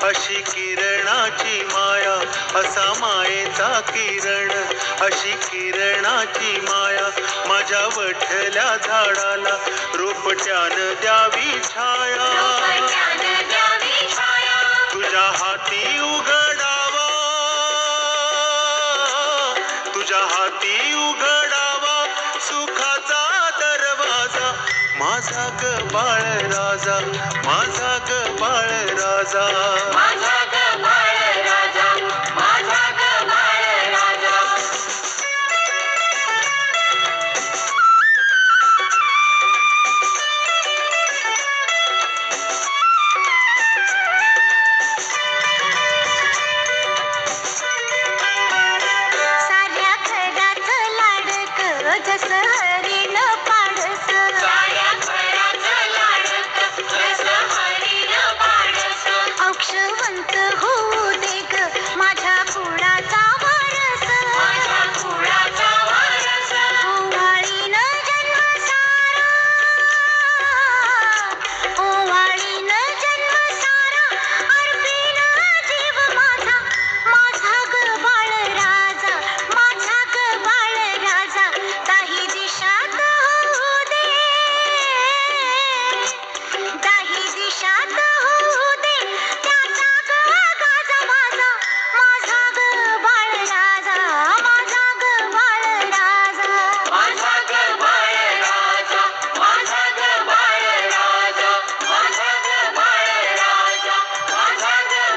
अशी किरणाची माया, असा मायेचा किरण, अशी किरणाची माया माझ्या वठल्या झाडाला रोपट्यानं द्यावी छाया. तुझ्या हाती उघडावा, तुझ्या हाती उघडावा सुखाचा दरवाजा. माझा ग बाळ राजा, माझा ग बाळ राजा, माझा ग बाळ राजा, माझा ग बाळ राजा. साऱ्या घरात लाडक जसं हरीण पाडस, साऱ्या घरात लाडक जसं हरीण पाडस. औक्षवंत हो